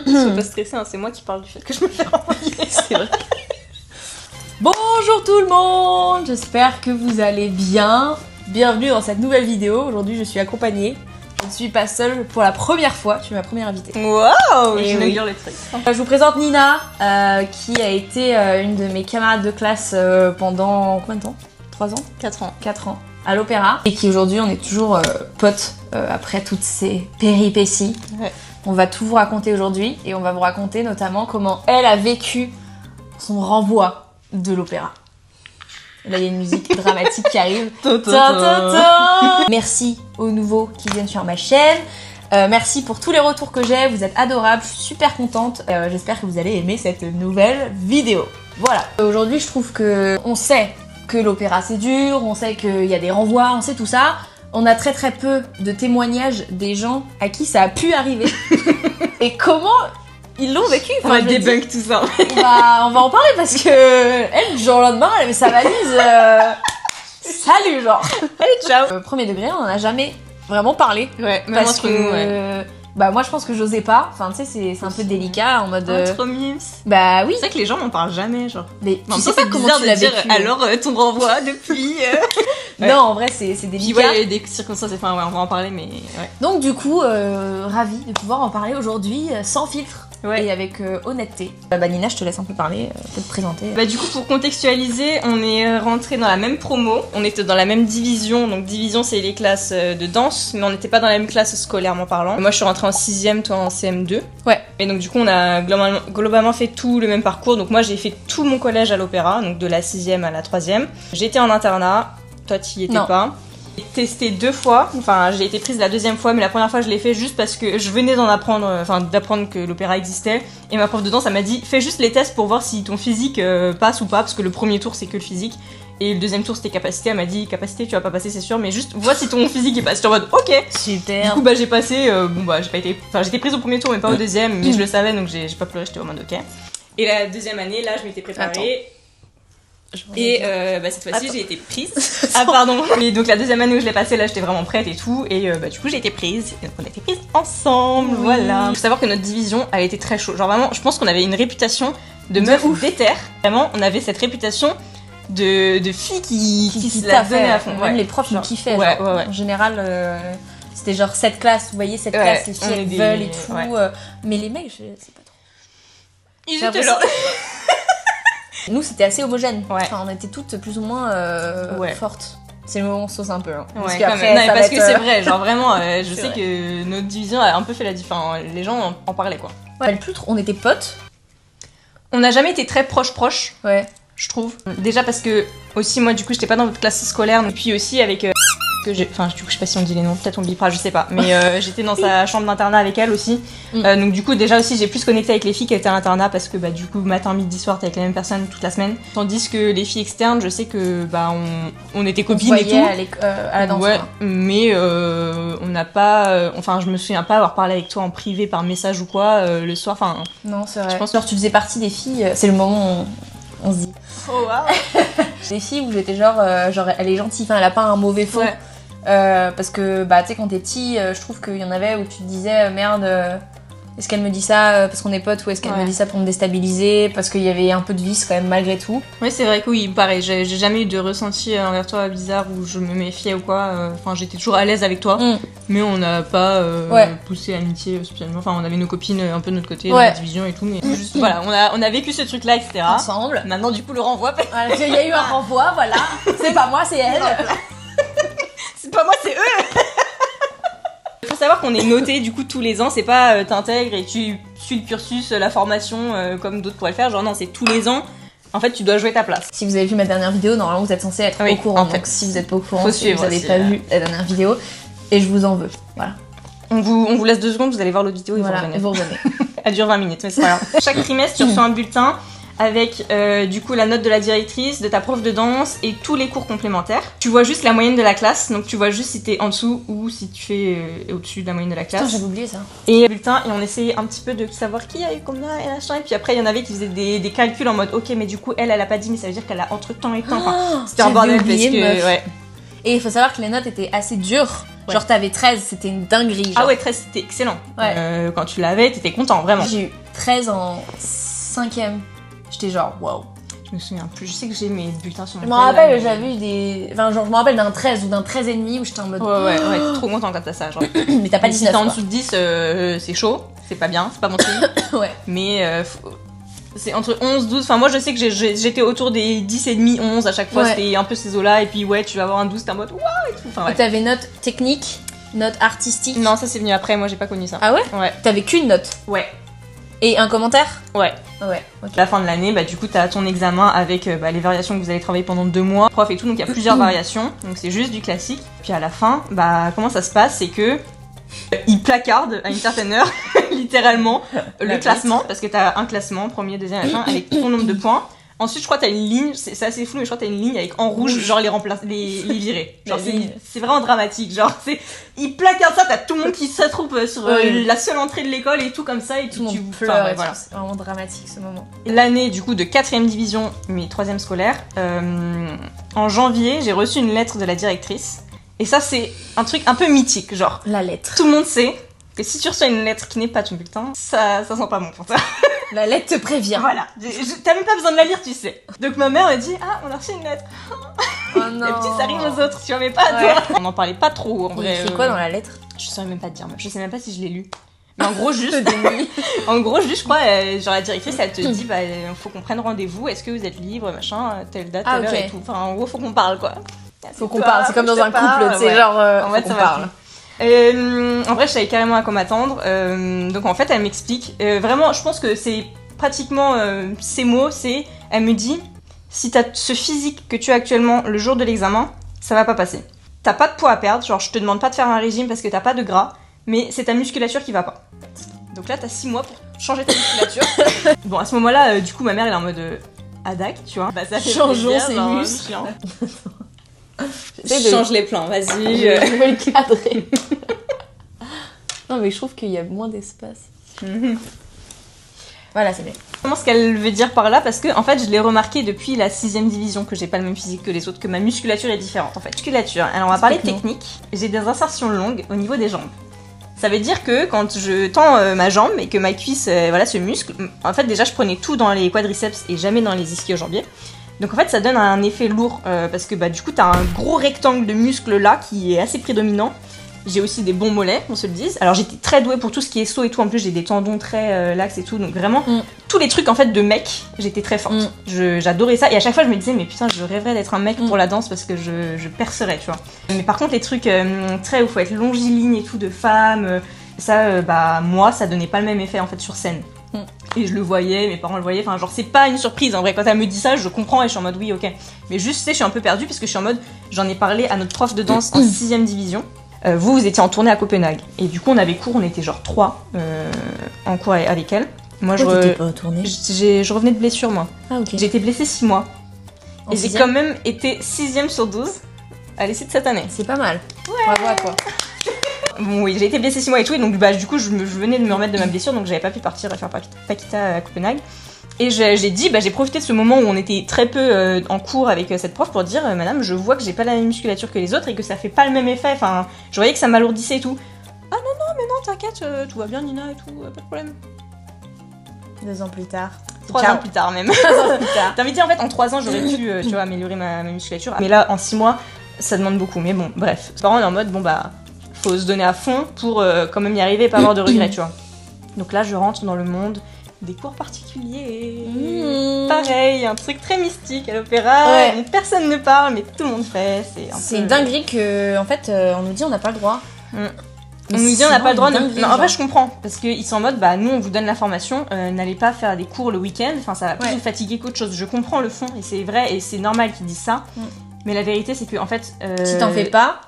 Sois pas stressé, hein, c'est moi qui parle du fait que je me fais renvoyer. C'est vrai. Bonjour tout le monde, j'espère que vous allez bien. Bienvenue dans cette nouvelle vidéo. Aujourd'hui, je suis accompagnée. Je ne suis pas seule pour la première fois. Tu es ma première invitée. Waouh, Et j'inaugure le truc. Je vous présente Nina, qui a été une de mes camarades de classe pendant combien de temps 3 ans 4 ans. 4 ans à l'opéra. Et qui aujourd'hui, on est toujours potes après toutes ces péripéties. Ouais. On va tout vous raconter aujourd'hui. Et on va vous raconter notamment comment elle a vécu son renvoi de l'opéra. Là, il y a une musique dramatique qui arrive. Merci aux nouveaux qui viennent sur ma chaîne. Merci pour tous les retours que j'ai. Vous êtes adorables. Je suis super contente. J'espère que vous allez aimer cette nouvelle vidéo. Voilà. Aujourd'hui, je trouve que on sait que l'opéra c'est dur. On sait qu'il y a des renvois. On sait tout ça. On a très très peu de témoignages des gens à qui ça a pu arriver. Et comment ils l'ont vécu. On va débunk tout ça. On va en parler parce que elle, du jour au lendemain, elle avait sa valise. Salut, genre. Allez, ciao. Premier degré, on en a jamais vraiment parlé. Ouais, même Parce entre que nous, ouais. bah moi je pense que j'osais pas. Enfin, tu sais, c'est un peu délicat en mode. Trop mimes. Bah oui. C'est vrai que les gens m'en parlent jamais, genre. Mais En tu sais même temps, pas c'est comment bizarre tu de l'as dire, vécu. alors ton renvoi depuis. Ouais. Non, en vrai, c'est Puis délicat. ouais, il y a des circonstances. Enfin, ouais, on va en parler, mais ouais. Donc du coup, ravie de pouvoir en parler aujourd'hui sans filtre. Ouais. Et avec honnêteté. Bah Nina, je te laisse un peu parler, peut-être te présenter. Bah du coup pour contextualiser, on est rentré dans la même promo, on était dans la même division, donc division c'est les classes de danse, mais on n'était pas dans la même classe scolairement parlant. Moi je suis rentrée en 6ème, toi en CM2. Ouais. Et donc du coup on a globalement fait tout le même parcours, donc moi j'ai fait tout mon collège à l'opéra, donc de la 6ème à la 3ème. J'étais en internat, toi t'y étais pas. J'ai testé 2 fois, enfin j'ai été prise la 2e fois, mais la première fois je l'ai fait juste parce que je venais d'apprendre que l'opéra existait, et ma prof de danse elle m'a dit fais juste les tests pour voir si ton physique passe ou pas, parce que le premier tour c'est que le physique, et le 2e tour c'était capacité, elle m'a dit capacité tu vas pas passer c'est sûr, mais juste vois si ton physique est passé. J'étais en mode ok. Super. Du coup bah j'ai passé, j'étais prise au premier tour mais pas au 2e, mais je le savais donc j'ai pas pleuré, j'étais en mode ok. Et la 2e année là je m'étais préparée. Attends. Et cette fois-ci j'ai été prise. Ah pardon. Et donc la 2e année où je l'ai passée là j'étais vraiment prête et tout, et du coup j'ai été prise. Et donc on a été prises ensemble, voilà. Faut savoir que notre division elle était très chaude. Genre vraiment je pense qu'on avait une réputation de meufs déter. Vraiment on avait cette réputation de filles qui se la donnaient à fond. Même les profs nous kiffaient. Ouais, genre. ouais. En général, c'était genre cette classe, vous voyez, cette classe, les filles elles veulent et tout. Ouais. Mais les mecs, je sais pas trop. Ils étaient là. Nous, c'était assez homogène. Ouais. Enfin, on était toutes plus ou moins fortes. C'est le moment où on sauce un peu. Hein. Ouais, parce quand qu'après, même. Non, parce que être, c'est vrai, genre vraiment, je sais vrai. que notre division a un peu fait la différence. Les gens en parlaient quoi. Ouais, plus trop. On était potes. On n'a jamais été très proches. Ouais. Je trouve. Déjà parce que, aussi, moi, du coup, j'étais pas dans votre classe scolaire, et puis aussi avec. Enfin, du coup, je sais pas si on dit les noms, peut-être on bipera, je sais pas. Mais j'étais dans sa chambre d'internat avec elle aussi. Donc, du coup, déjà aussi, j'ai plus connecté avec les filles qui étaient à l'internat parce que, du coup, matin, midi, soir, t'es avec les mêmes personnes toute la semaine. Tandis que les filles externes, je sais que, on était copines et tout. À la danse. Ouais, quoi. mais on n'a pas. Enfin, je me souviens pas avoir parlé avec toi en privé par message ou quoi le soir. Enfin. Non, c'est vrai. Je pense genre, tu faisais partie des filles. C'est le moment où on se dit. Oh waouh! Des filles où j'étais genre, elle est gentille, enfin, elle a pas un mauvais fond. Ouais. Parce que, tu sais, quand t'es petit, je trouve qu'il y en avait où tu te disais, merde, est-ce qu'elle me dit ça parce qu'on est potes, ou est-ce qu'elle me dit ça pour me déstabiliser, parce qu'il y avait un peu de vice quand même malgré tout. Ouais, c'est vrai que oui, pareil, j'ai jamais eu de ressenti envers toi bizarre où je me méfiais ou quoi. Enfin, j'étais toujours à l'aise avec toi, mais on n'a pas poussé l'amitié spécialement. Enfin, on avait nos copines un peu de notre côté dans la division et tout, mais juste, voilà, on a vécu ce truc-là, etc. Ensemble. Maintenant, du coup, le renvoi. Voilà, il y a eu un renvoi, voilà. C'est pas moi, c'est elle. C'est pas moi, c'est eux. Faut savoir qu'on est noté du coup tous les ans, c'est pas t'intègres et tu suis le cursus, la formation comme d'autres pourraient le faire, genre non, c'est tous les ans. En fait, tu dois jouer ta place. Si vous avez vu ma dernière vidéo, normalement vous êtes censé être au courant. Donc si vous êtes pas au courant, si vous avez pas vu la dernière vidéo, et je vous en veux. Voilà. On vous laisse 2 secondes, vous allez voir l'autre vidéo et vous revenez. Elle dure 20 minutes, mais c'est pas grave. Chaque trimestre, tu reçois un bulletin avec du coup la note de la directrice, de ta prof de danse et tous les cours complémentaires. Tu vois juste la moyenne de la classe, donc tu vois juste si t'es en dessous ou si tu fais au-dessus de la moyenne de la classe. Putain, j'avais oublié ça. Et bulletin, et on essayait un petit peu de savoir qui a eu combien et machin. Et puis après, il y en avait qui faisaient des calculs en mode ok, mais du coup, elle a pas dit, mais ça veut dire qu'elle a entre temps et temps. Enfin, c'était un bordel parce que. Ouais. Et il faut savoir que les notes étaient assez dures. Ouais. Genre t'avais 13, c'était une dinguerie. Genre. Ah ouais, 13 c'était excellent. Ouais. Quand tu l'avais, t'étais content, vraiment. J'ai eu 13 en 5ème. J'étais genre waouh. Je me souviens plus, je sais que j'ai mes bulletins sur mon Je me rappelle, j'avais eu des. Enfin, genre, je me rappelle d'un 13 ou d'un 13,5 où j'étais en mode. Ouais, t'es trop content quand t'as ça, genre. Mais t'as pas 19. Si t'es en dessous de 10, c'est chaud, c'est pas bien, c'est pas bon signe. Ouais. Mais c'est entre 11, 12. Enfin, moi je sais que j'étais autour des 10 et demi, 11 à chaque fois, c'était un peu ces eaux-là. Et puis, ouais, tu vas avoir un 12, t'es en mode waouh et tout. Enfin, ouais. Et t'avais note technique, note artistique. Non, ça c'est venu après, moi j'ai pas connu ça. Ah ouais? Ouais. T'avais qu'une note. Ouais. Et un commentaire? Ouais. Ouais, ok. À la fin de l'année, bah, du coup, t'as ton examen avec les variations que vous allez travailler pendant 2 mois, prof et tout, donc il y a plusieurs variations, donc c'est juste du classique. Puis à la fin, bah, comment ça se passe, c'est que ils placardent à une certaine heure, littéralement, le classement, parce que t'as un classement, premier, deuxième, machin, avec ton nombre de points. Ensuite, je crois que t'as une ligne, c'est assez flou, mais je crois que t'as une ligne avec en rouge, genre les virer. Genre, c'est vraiment dramatique. Genre, ils placardent ça, t'as tout le monde qui se trouve sur la seule entrée de l'école et tout comme ça, et tout le monde pleure. Enfin, ouais, voilà. C'est vraiment dramatique ce moment. L'année, du coup, de 4ème division, mais 3ème scolaire, en janvier, j'ai reçu une lettre de la directrice. Et ça, c'est un truc un peu mythique, genre. La lettre. Tout le monde sait que si tu reçois une lettre qui n'est pas ton bulletin, ça sent pas bon pour toi. La lettre te prévient. Voilà, t'as même pas besoin de la lire, tu sais. Donc ma mère me dit, ah, on a reçu une lettre. Oh non. Les petits, ça rime aux autres, tu vois, mais pas à toi. On n'en parlait pas trop, en vrai. C'est quoi dans la lettre? Je saurais même pas te dire, je sais même pas si je l'ai lu. Mais en gros, juste, je crois, genre la directrice, elle te dit, bah, faut qu'on prenne rendez-vous, est-ce que vous êtes libre, machin, telle date, telle heure et tout. Enfin, en gros, faut qu'on parle, quoi. Faut qu'on parle, c'est comme dans un couple, tu sais, genre, en fait, ça parle. En vrai, je savais carrément à quoi m'attendre. Donc en fait, elle m'explique. Vraiment, je pense que c'est pratiquement ces mots. Elle me dit, si t'as ce physique que tu as actuellement le jour de l'examen, ça va pas passer. T'as pas de poids à perdre. Genre, je te demande pas de faire un régime parce que t'as pas de gras, mais c'est ta musculature qui va pas. Donc là, t'as 6 mois pour changer ta musculature. Bon, à ce moment-là, du coup, ma mère elle est en mode Adac, tu vois. Bah, ça fait changeons ses muscles. Change les plans, vas-y. Je vais le cadrer. Non, mais je trouve qu'il y a moins d'espace. Voilà, c'est bien. Comment ce qu'elle veut dire par là, parce que en fait je l'ai remarqué depuis la 6ème division que j'ai pas le même physique que les autres, que ma musculature est différente en fait. Musculature, alors on va parler technique. J'ai des insertions longues au niveau des jambes. Ça veut dire que quand je tends ma jambe et que ma cuisse se muscle, en fait déjà je prenais tout dans les quadriceps et jamais dans les ischio-jambiers. Donc en fait ça donne un effet lourd parce que bah du coup t'as un gros rectangle de muscle là qui est assez prédominant. J'ai aussi des bons mollets, on se le dise. Alors j'étais très douée pour tout ce qui est saut et tout. En plus j'ai des tendons très laxes et tout. Donc vraiment tous les trucs en fait de mec, j'étais très forte. J'adorais ça. Et à chaque fois je me disais mais putain je rêverais d'être un mec pour la danse parce que je percerais, tu vois. Mais par contre les trucs très où faut être longiligne et tout de femme, ça bah moi ça donnait pas le même effet en fait sur scène. Et je le voyais, mes parents le voyaient, enfin genre c'est pas une surprise en vrai, quand elle me dit ça je comprends et je suis en mode oui ok. Mais juste tu sais je suis un peu perdue parce que je suis en mode, j'en ai parlé à notre prof de danse en 6ème division. Vous étiez en tournée à Copenhague et du coup on avait cours, on était genre 3 en cours avec elle. Moi t'étais pas en tournée? Je revenais de blessure moi. Ah ok. J'ai été blessée 6 mois. En et j'ai quand même été 6ème sur 12 à l'essai de cette année. C'est pas mal. Ouais. Bravo à toi. Bon oui, j'ai été blessée 6 mois et tout, et donc bah du coup je venais de me remettre de ma blessure, donc j'avais pas pu partir faire Paquita à Copenhague. Et j'ai dit, bah j'ai profité de ce moment où on était très peu en cours avec cette prof pour dire, madame, je vois que j'ai pas la même musculature que les autres et que ça fait pas le même effet, enfin je voyais que ça m'alourdissait et tout. Ah non mais non t'inquiète, tout va bien Nina et tout, pas de problème. 2 ans plus tard. 3 ans plus tard même. 3 ans plus tard. T'as envie de dire en fait en 3 ans j'aurais pu tu vois, améliorer ma musculature, mais là en 6 mois ça demande beaucoup, mais bon bref. Les parents on est en mode bon bah faut se donner à fond pour quand même y arriver et pas avoir de regrets, tu vois. Donc là je rentre dans le monde des cours particuliers. Pareil, un truc très mystique à l'opéra, dont personne ne parle mais tout le monde fait. C'est une dinguerie que en fait on nous dit on n'a pas le droit. On nous dit on n'a pas le droit. Non, en vrai je comprends parce qu'ils sont en mode bah nous on vous donne l'information, n'allez pas faire des cours le week-end, enfin ça va plus vous fatiguer qu'autre chose. Je comprends le fond et c'est vrai et c'est normal qu'ils disent ça. Mais la vérité c'est que en fait si t'en fais pas,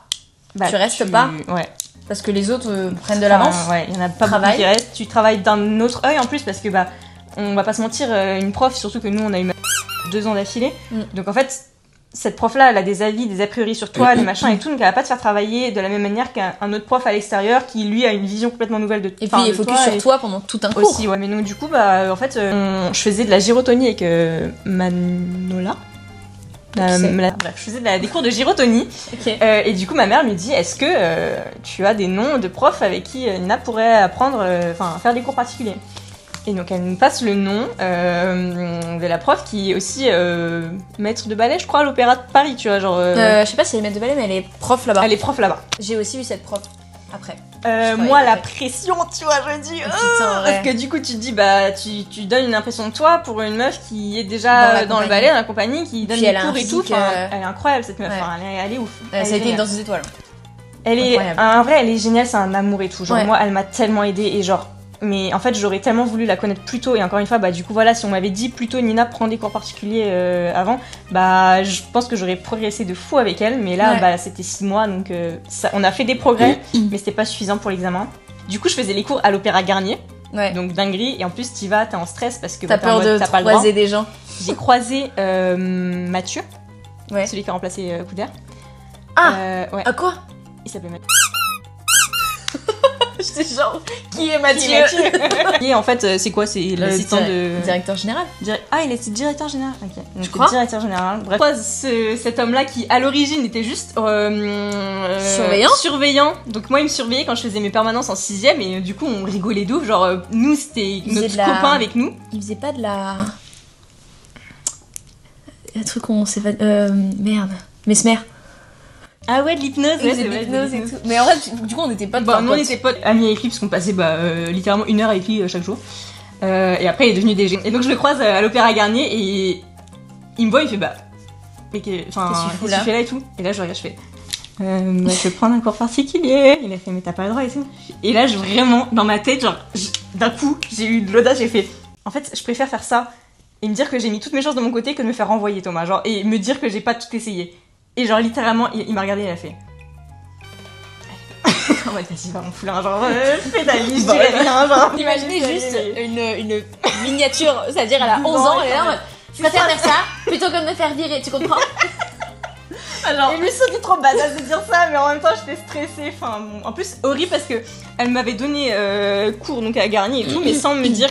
bah, tu restes pas. Ouais. Parce que les autres prennent de l'avance. Ouais, il y en a pas beaucoup qui restent. Tu travailles d'un autre œil en plus parce que bah on va pas se mentir, une prof, surtout que nous on a eu 2 ans d'affilée. Donc en fait cette prof là elle a des avis, des a priori sur toi, des machins et tout, donc elle va pas te faire travailler de la même manière qu'un autre prof à l'extérieur qui lui a une vision complètement nouvelle de toi. Et puis il focus sur toi pendant tout un cours. Aussi, ouais. Mais donc du coup bah en fait je faisais de la gyrotonie avec Manola. Bref, je faisais des cours de gyrotonie. Ok. Et du coup, ma mère lui dit, est-ce que tu as des noms de profs avec qui Nina pourrait apprendre, faire des cours particuliers? Et donc, elle nous passe le nom de la prof qui est aussi maître de ballet, je crois, à l'Opéra de Paris, tu vois, genre... Je sais pas si elle est maître de ballet, mais elle est prof là-bas. Elle est prof là-bas. J'ai aussi eu cette prof, après. Moi, la pression, tu vois, je dis... Putain, parce que du coup, tu te dis, bah, tu donnes une impression de toi pour une meuf qui est déjà dans le ballet, dans la compagnie, qui donne des cours et tout. Elle est incroyable, cette meuf. Ouais. Elle est ouf. Ça a été une danseuse étoile. Elle est... En vrai, elle est géniale, c'est un amour et tout. Genre, moi, elle m'a tellement aidée et genre... Mais en fait, j'aurais tellement voulu la connaître plus tôt. Et encore une fois, bah, du coup, voilà, si on m'avait dit plus tôt, Nina, prends des cours particuliers avant, bah, je pense que j'aurais progressé de fou avec elle. Mais là, bah, c'était 6 mois, donc on a fait des progrès, mais c'était pas suffisant pour l'examen. Du coup, je faisais les cours à l'Opéra Garnier. Ouais. Donc, dinguerie. Et en plus, t'y vas, t'es en stress parce que t'as peur de croiser des gens. J'ai croisé Mathieu, celui qui a remplacé Couder. Ouais. À quoi? Il s'appelait Mathieu. J'étais genre, qui est Mathieu? Et en fait, c'est quoi? C'est l'assistant de... Directeur général. Il était directeur général. Ok. Donc, je crois. Directeur général. Bref, cet homme-là qui, à l'origine, était juste... surveillant. Donc moi, il me surveillait quand je faisais mes permanences en 6ème. Et du coup, on rigolait d'ouf. Genre, nous, c'était notre copain avec nous. Il faisait pas de la... Un truc qu'on s'est fait... Merde. Mesmer. Ah ouais, de l'hypnose, c'est l'hypnose et tout. Mais en vrai, du coup, on était potes. Nous, on était potes amis avec lui parce qu'on passait littéralement 1 heure avec lui chaque jour. Et après, il est devenu DG. Et donc, je le croise à l'Opéra Garnier et il me voit, il fait mais qu'est-ce que tu fais là et tout. Et là, je regarde, je fais je vais prendre un cours particulier. Il a fait, mais t'as pas le droit et tout. Et là, vraiment, dans ma tête, genre, d'un coup, j'ai eu de l'audace, j'ai fait, en fait, je préfère faire ça et me dire que j'ai mis toutes mes chances de mon côté que de me faire renvoyer, Thomas. Genre, et me dire que j'ai pas tout essayé. Et genre littéralement, il m'a regardé et il a fait... En mode, vas-y, va mon foulin, genre, pédalise, je dirais rien, genre... Imaginez juste une miniature, c'est-à-dire elle a 11 ans, elle est là en mode... Je préfère faire ça, plutôt que de me faire virer, tu comprends? Alors, et lui, c'était trop badass de dire ça, mais en même temps, j'étais stressée. En plus, horrible parce que elle m'avait donné cours donc à Garnier et tout, mais sans me dire.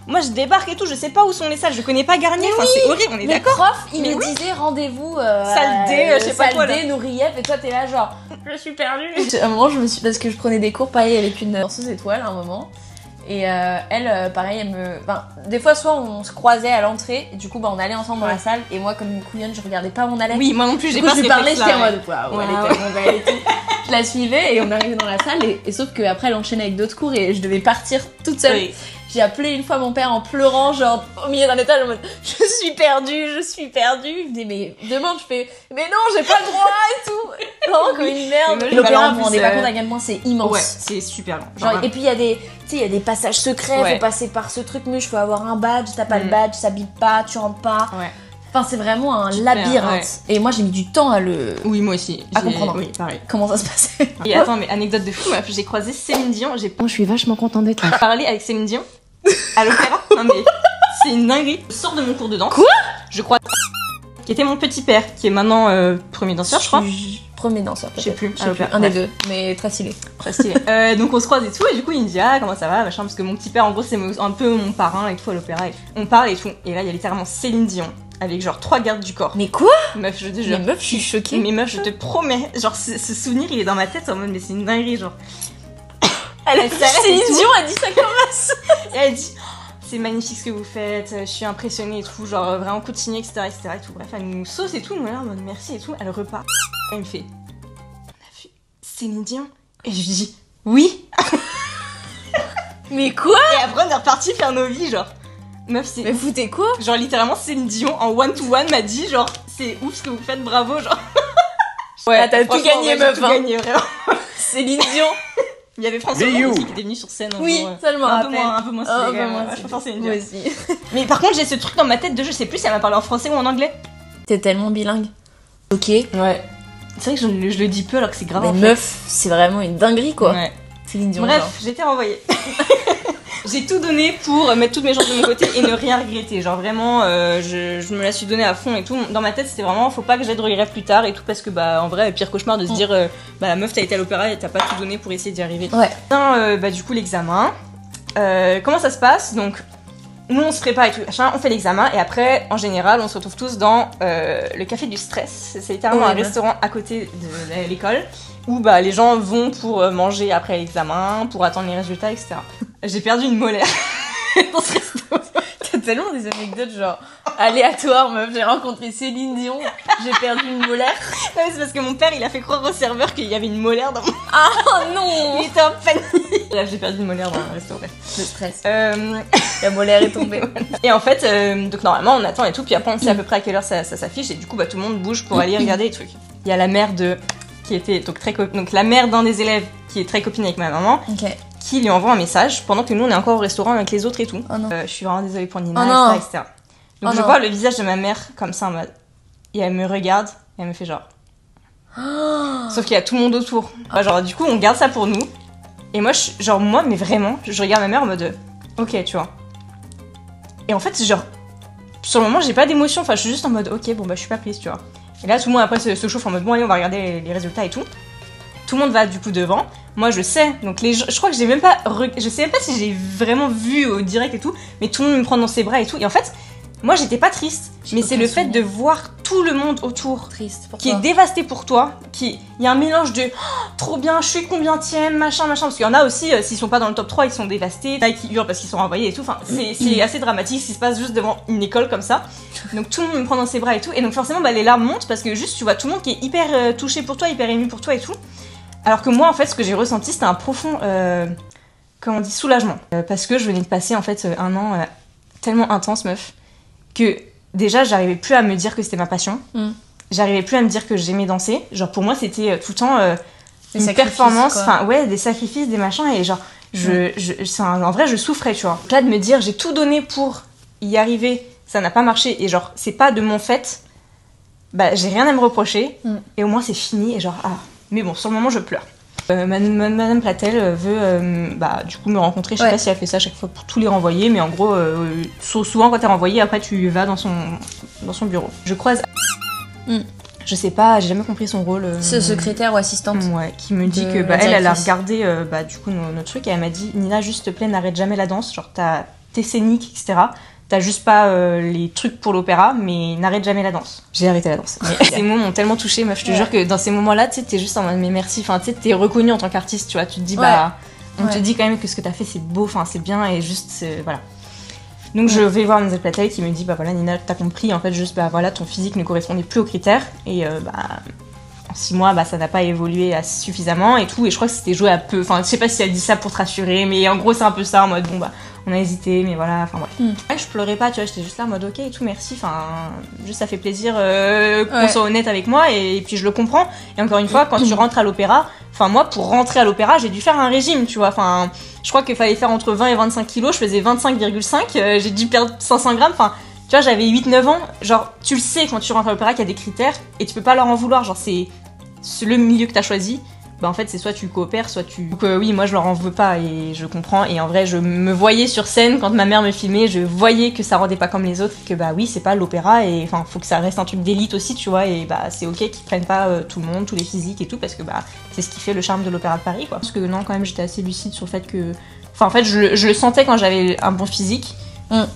Moi, je débarque et tout, je sais pas où sont les salles, je connais pas Garnier. C'est horrible, on est d'accord. Le prof, il me disait rendez-vous. Salle D, je sais pas quoi. Salle D, Nourrief, et toi, t'es là, genre. Je suis perdue. À un moment, parce que je prenais des cours pareil avec une danseuse étoile à un moment. Et elle, pareil, elle me... des fois, soit on se croisait à l'entrée, et du coup, on allait ensemble dans la salle, et moi, comme une couillonne, je regardais pas où on allait. Oui, moi non plus, j'ai pas ce réflexe. Je lui parlais, j'étais en mode, waouh, elle est tellement belle et tout. Je la suivais, et on arrivait dans la salle, et sauf qu'après, elle enchaînait avec d'autres cours, et je devais partir toute seule. Oui. J'ai appelé une fois mon père en pleurant, genre, au milieu d'un étage, en mode, je suis perdue. Il me dit, mais demain, je fais, mais non, j'ai pas le droit et tout. Vraiment comme une merde. L'opéra, vous vous rendez pas compte à quel point c'est immense. Ouais, c'est super long. Genre, et puis il y a des passages secrets, faut passer par ce truc muche, faut avoir un badge, t'as pas le badge, ça bip pas, tu rentres pas. Ouais. Enfin, c'est vraiment un labyrinthe. Ouais. Et moi, j'ai mis du temps à le... Oui, moi aussi. À comprendre. Oui, pareil. Comment ça se passait. Et attends, mais anecdote de fou, j'ai croisé Céline Dion. Je suis vachement contente d'être là. Parlé avec Céline Dion à l'opéra. Non, mais c'est une dinguerie. Je sors de mon cours de danse. Quoi? Je crois... Qui était mon petit père, qui est maintenant premier danseur, je crois. Premier danseur, peut-être. Je sais plus. Un des deux, mais très stylé. Très stylé. Donc on se croise et tout, et du coup il me dit comment ça va, machin, parce que mon petit père en gros c'est un peu mon parrain et tout à l'opéra. On parle et tout, et là il y a littéralement Céline Dion avec genre 3 gardes du corps. Mais quoi? Meuf, je te jure. Mais meuf, je suis choquée. Mais meuf, je te promets, genre ce souvenir il est dans ma tête en mode mais c'est une dinguerie, genre. Elle Céline Dion a dit ça comme ça. Et elle dit c'est magnifique ce que vous faites, je suis impressionnée et tout, genre vraiment continuez, etc., etc. Et tout. Bref, elle nous sauce et tout, moi là en mode merci et tout, elle repart. Elle me fait, on a vu Céline Dion? Et je lui dis, oui. Mais quoi? Et après on est reparti faire nos vies, genre. Meuf, c'est... Mais foutez quoi? Genre littéralement Céline Dion en one-to-one m'a dit, genre, c'est ouf ce que vous faites, bravo, genre. Ouais, t'as tout gagné, meuf. Tout gagné, vraiment. Céline Dion. Il y avait François aussi qui était venu sur scène. Oui, ça je me rappelle. Un peu moins stylé. Je préfère Céline Dion. Moi aussi. Mais par contre, j'ai ce truc dans ma tête de je sais plus si elle m'a parlé en français ou en anglais. T'es tellement bilingue. Ok. Ouais. C'est vrai que je le dis peu alors que c'est grave. Mais meuf, c'est vraiment une dinguerie quoi. Ouais. Céline Dion. Bref, j'ai été renvoyée. J'ai tout donné pour mettre toutes mes chances de mon côté et ne rien regretter. Genre vraiment, je me la suis donnée à fond et tout. Dans ma tête, c'était vraiment, faut pas que j'aie de regrets plus tard et tout parce que en vrai, pire cauchemar de se dire, la meuf t'as été à l'opéra et t'as pas tout donné pour essayer d'y arriver. Ouais. Du coup l'examen. Comment ça se passe? Donc nous on se prépare et tout, machin, on fait l'examen et après en général on se retrouve tous dans le café du stress. C'est littéralement un restaurant à côté de l'école où bah, les gens vont pour manger après l'examen, pour attendre les résultats, etc. J'ai perdu une molaire dans ce resto. T'as tellement des anecdotes genre aléatoires, meuf. J'ai rencontré Céline Dion, j'ai perdu une molaire. Non, mais c'est parce que mon père il a fait croire au serveur qu'il y avait une molaire dans mon... Ah non. Il était en panique. Là, j'ai perdu une molaire dans le resto. Le stress. La molaire est tombée. Et en fait, donc normalement on attend et tout, puis après on sait à peu près à quelle heure ça s'affiche et du coup bah tout le monde bouge pour aller regarder les trucs. Il y a la mère qui était donc donc la mère d'un des élèves qui est très copine avec ma maman. Qui lui envoie un message pendant que nous on est encore au restaurant avec les autres et tout. Oh non. Je suis vraiment désolée pour Nina, etc. Donc je vois le visage de ma mère comme ça en mode. Et elle me regarde et elle me fait genre. Sauf qu'il y a tout le monde autour. Bah, genre du coup on garde ça pour nous. Et moi, mais vraiment, je regarde ma mère en mode. Ok, tu vois. Et en fait, genre. Sur le moment, j'ai pas d'émotion. Enfin, je suis juste en mode. Ok, bon bah je suis pas prise, tu vois. Et là, tout le monde après se chauffe en mode. Bon, allez, on va regarder les résultats et tout. Tout le monde va du coup devant. Moi je sais, donc je crois que j'ai même pas. Je sais même pas si j'ai vraiment vu au direct et tout, mais tout le monde me prend dans ses bras et tout. Et en fait, moi j'étais pas triste, mais c'est le fait de voir tout le monde autour triste qui est dévasté pour toi. Il y a un mélange de trop bien, je suis combienième, machin. Parce qu'il y en a aussi, s'ils sont pas dans le top 3, ils sont dévastés, qui hurlent parce qu'ils sont renvoyés et tout. Enfin, c'est assez dramatique ce qui se passe juste devant une école comme ça. Donc tout le monde me prend dans ses bras et tout. Et donc forcément, bah, les larmes montent parce que juste tu vois tout le monde qui est hyper touché pour toi, hyper ému pour toi et tout. Alors que moi, en fait, ce que j'ai ressenti, c'était un profond, comment on dit, soulagement. Parce que je venais de passer, en fait, un an tellement intense, meuf, que déjà, j'arrivais plus à me dire que c'était ma passion. J'arrivais plus à me dire que j'aimais danser. Genre, pour moi, c'était tout le temps une performance, enfin, ouais, des sacrifices, des machins, et genre, en vrai, je souffrais, tu vois. Là, de me dire, j'ai tout donné pour y arriver, ça n'a pas marché, et genre, c'est pas de mon fait, bah, j'ai rien à me reprocher, et au moins, c'est fini, et genre, mais bon, sur le moment, je pleure. Madame Platel veut du coup me rencontrer. Je sais pas si elle fait ça à chaque fois pour tous les renvoyer, mais en gros, souvent quand t'es renvoyé, après tu vas dans son bureau. Je croise. Je sais pas, j'ai jamais compris son rôle. Secrétaire ou assistante. Ouais, qui me dit que elle a regardé du coup nos trucs et elle m'a dit Nina, juste s'il te plaît, n'arrête jamais la danse. Genre t'as tes scéniques, etc. T'as juste pas les trucs pour l'opéra, mais n'arrête jamais la danse. J'ai arrêté la danse. Mais ces mots m'ont tellement touchée, meuf. Je te jure que dans ces moments-là, tu sais, t'es juste en mode mais merci. Enfin, tu sais, t'es reconnue en tant qu'artiste, tu vois. Tu te dis, on te dit quand même que ce que t'as fait, c'est beau, enfin, c'est bien et juste, voilà. Donc je vais voir Mlle Platel qui me dit, bah voilà, Nina, t'as compris, en fait, juste, bah voilà, ton physique ne correspondait plus aux critères. Et en 6 mois, ça n'a pas évolué suffisamment et tout. Et je crois que c'était joué un peu. Enfin, je sais pas si elle dit ça pour te rassurer, mais en gros, c'est un peu ça, en mode, bon, on a hésité, mais voilà, enfin bref. Ouais, je pleurais pas, tu vois, j'étais juste là en mode ok et tout, merci, enfin, juste ça fait plaisir qu'on soit honnête avec moi et puis je le comprends. Et encore une fois, quand tu rentres à l'opéra, enfin moi, pour rentrer à l'opéra, j'ai dû faire un régime, tu vois, enfin, je crois qu'il fallait faire entre 20 et 25 kilos, je faisais 25,5, j'ai dû perdre 500 grammes, enfin, tu vois, j'avais 8-9 ans, genre, tu le sais quand tu rentres à l'opéra qu'il y a des critères et tu peux pas leur en vouloir, genre, c'est le milieu que t'as choisi. Bah en fait c'est soit tu coopères, soit tu... Donc oui, moi je leur en veux pas et je comprends. Et en vrai je me voyais sur scène quand ma mère me filmait, je voyais que ça rendait pas comme les autres, que bah oui c'est pas l'opéra et enfin faut que ça reste un truc d'élite aussi, tu vois. Et bah c'est ok qu'ils prennent pas tout le monde, tous les physiques et tout, parce que bah c'est ce qui fait le charme de l'opéra de Paris, quoi. Parce que non, quand même j'étais assez lucide sur le fait que... Enfin en fait je le sentais quand j'avais un bon physique.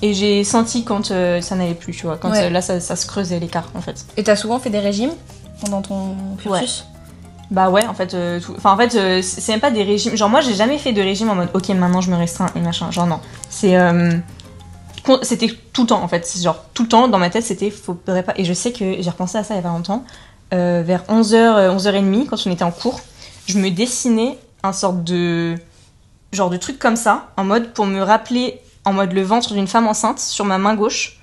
Et j'ai senti quand ça n'allait plus, tu vois, quand là ça se creusait l'écart en fait. Et t'as souvent fait des régimes pendant ton cursus? Bah ouais, en fait, c'est même pas des régimes. Genre moi, j'ai jamais fait de régime en mode ok, maintenant je me restreins et machin. Genre non, c'était tout le temps en fait. Genre tout le temps dans ma tête, c'était faudrait pas. Et je sais que j'ai repensé à ça il y a pas longtemps. Vers 11h, 11h30, quand on était en cours, je me dessinais un sorte de genre de truc comme ça, en mode pour me rappeler, en mode le ventre d'une femme enceinte sur ma main gauche,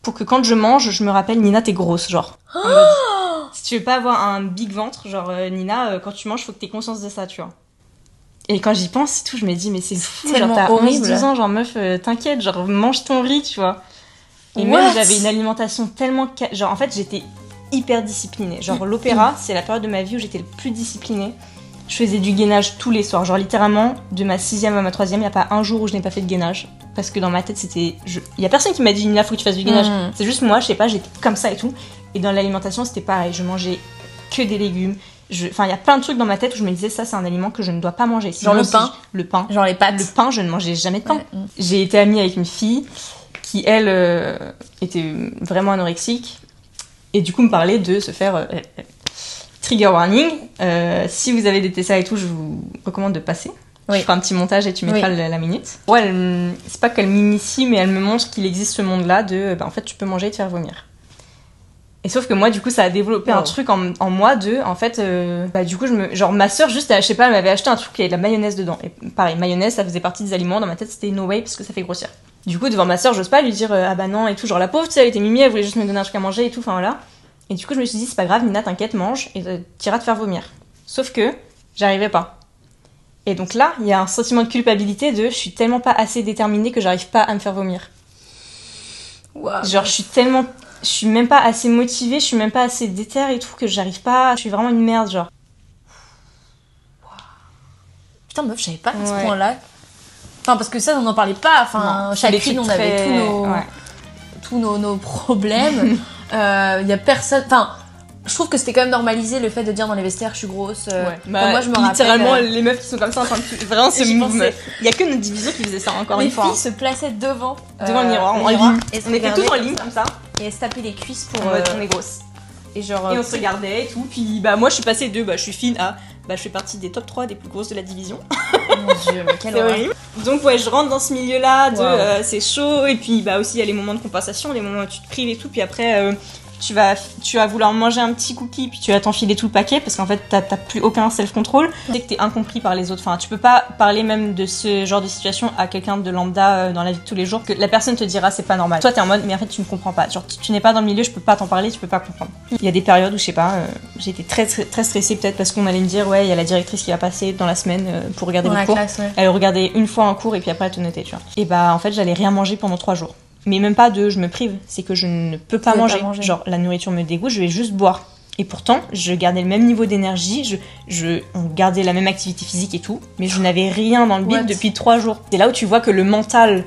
pour que quand je mange, je me rappelle Nina, t'es grosse, genre. Si tu veux pas avoir un big ventre, genre Nina, quand tu manges, faut que t'aies conscience de ça, tu vois. Et quand j'y pense et tout, je me dis, mais c'est fou, genre t'as 11-12 ans, genre meuf, t'inquiète, genre mange ton riz, tu vois. Et même j'avais une alimentation tellement... Genre en fait, j'étais hyper disciplinée. Genre l'opéra, c'est la période de ma vie où j'étais le plus disciplinée. Je faisais du gainage tous les soirs. Genre littéralement, de ma 6e à ma 3e, il n'y a pas un jour où je n'ai pas fait de gainage. Parce que dans ma tête, c'était... Il y a personne qui m'a dit, Nina, faut que tu fasses du gainage. C'est juste moi, je sais pas, j'étais comme ça et tout. Et dans l'alimentation, c'était pareil. Je mangeais que des légumes. Enfin, il y a plein de trucs dans ma tête où je me disais, ça, c'est un aliment que je ne dois pas manger. Sinon, genre le pain. Le pain. Genre les pâtes. Le pain, je ne mangeais jamais de pain. J'ai été amie avec une fille qui elle était vraiment anorexique et du coup me parlait de se faire trigger warning. Si vous avez des TCA et tout, je vous recommande de passer. Oui. Je ferai un petit montage et tu mettras la minute. Ouais, c'est pas qu'elle m'initie, mais elle me montre qu'il existe ce monde-là de en fait tu peux manger et te faire vomir. Et sauf que moi du coup ça a développé un truc en moi de en fait du coup genre ma sœur juste je sais pas elle m'avait acheté un truc qui avait de la mayonnaise dedans et pareil mayonnaise ça faisait partie des aliments dans ma tête c'était no way parce que ça fait grossir. Du coup devant ma sœur j'ose pas lui dire ah bah non et tout genre la pauvre tu sais elle était mimi elle voulait juste me donner un truc à manger et tout enfin voilà. Et du coup je me suis dit c'est pas grave Nina t'inquiète mange et t'iras te faire vomir. Sauf que j'arrivais pas. Et donc là, il y a un sentiment de culpabilité de je suis tellement pas assez déterminée que j'arrive pas à me faire vomir. Wow. Genre je suis même pas assez motivée, je suis même pas assez déter et tout que j'arrive pas, je suis vraiment une merde genre. Wow. Putain meuf, je savais pas à ce point-là. Enfin parce que ça on n'en parlait pas, enfin chacune on avait tous nos problèmes. Il y a personne, enfin je trouve que c'était quand même normalisé le fait de dire dans les vestiaires je suis grosse. Moi je me rappelle littéralement les meufs qui sont comme ça en train de vraiment se move meuf. Il y a que notre division qui faisait ça encore une fois. Les filles se plaçaient devant le miroir en ligne. On était tous en ligne comme ça et elles se tapaient les cuisses pour on est grosse. Et genre et on se regardait et tout puis moi je suis passée de je suis fine à je fais partie des top 3 des plus grosses de la division. Mon dieu, mais quelle horreur. Donc je rentre dans ce milieu-là de c'est chaud et puis aussi il y a les moments de compensation, les moments où tu te prives et tout puis après tu vas vouloir manger un petit cookie puis tu vas t'enfiler tout le paquet parce qu'en fait t'as plus aucun self-control. Tu sais que t'es incompris par les autres. Enfin, tu peux pas parler même de ce genre de situation à quelqu'un de lambda dans la vie de tous les jours que la personne te dira c'est pas normal. Toi t'es en mode mais en fait tu me comprends pas. Genre tu n'es pas dans le milieu, je peux pas t'en parler, tu peux pas comprendre. Il y a des périodes où je sais pas, j'ai été très très stressée peut-être parce qu'on allait me dire il y a la directrice qui va passer dans la semaine pour regarder le cours. Classe, Elle regardait une fois un cours et puis après elle te notait, tu vois. Et en fait j'allais rien manger pendant 3 jours. Mais même pas je me prive, c'est que je ne peux pas manger. Genre la nourriture me dégoûte, je vais juste boire. Et pourtant, je gardais le même niveau d'énergie, on gardait la même activité physique et tout, mais je n'avais rien dans le bide depuis 3 jours. C'est là où tu vois que le mental,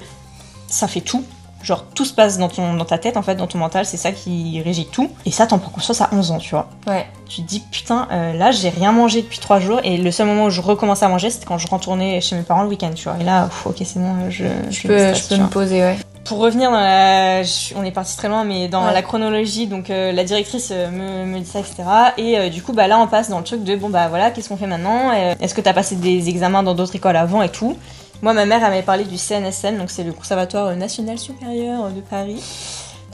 ça fait tout. Genre tout se passe dans ta tête en fait, dans ton mental, c'est ça qui régit tout. Et ça, t'en prends conscience à 11 ans, tu vois. Ouais. Tu te dis putain, là j'ai rien mangé depuis 3 jours et le seul moment où je recommençais à manger, c'était quand je retournais chez mes parents le week-end, tu vois. Et là, ok c'est bon, je peux me poser, ouais. Pour revenir on est parti très loin, mais dans la chronologie, donc la directrice me dit ça, etc. Et du coup, là, on passe dans le truc de voilà, qu'est-ce qu'on fait maintenant ? Est-ce que t'as passé des examens dans d'autres écoles avant et tout ? Moi, ma mère, elle m'avait parlé du CNSM, donc c'est le Conservatoire National Supérieur de Paris.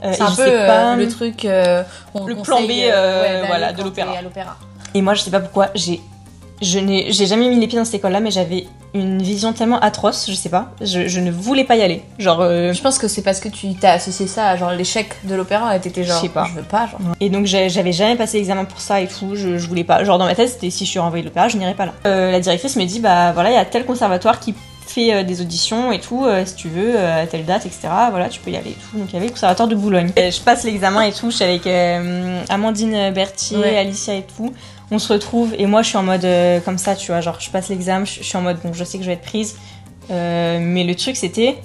C'est un peu le truc, le plan B, de l'opéra. Et moi, je sais pas pourquoi, j'ai jamais mis les pieds dans cette école-là, mais j'avais une vision tellement atroce, je sais pas, je ne voulais pas y aller. Genre, je pense que c'est parce que tu t'as associé ça à genre l'échec de l'opéra et t'étais genre, je sais pas. Je veux pas, genre. Et donc j'avais jamais passé l'examen pour ça et tout, je voulais pas. Genre dans ma tête, c'était si je suis renvoyée de l'opéra, je n'irai pas là. La directrice me dit, voilà, il y a tel conservatoire qui fait des auditions et tout, si tu veux, à telle date, etc. Voilà, tu peux y aller et tout. Donc il y avait le conservatoire de Boulogne. Je passe l'examen et tout, je suis avec Amandine Berthier, Alicia et tout. On se retrouve et moi je suis en mode comme ça, tu vois, genre je passe l'examen, je suis en mode bon, je sais que je vais être prise. Mais le truc c'était,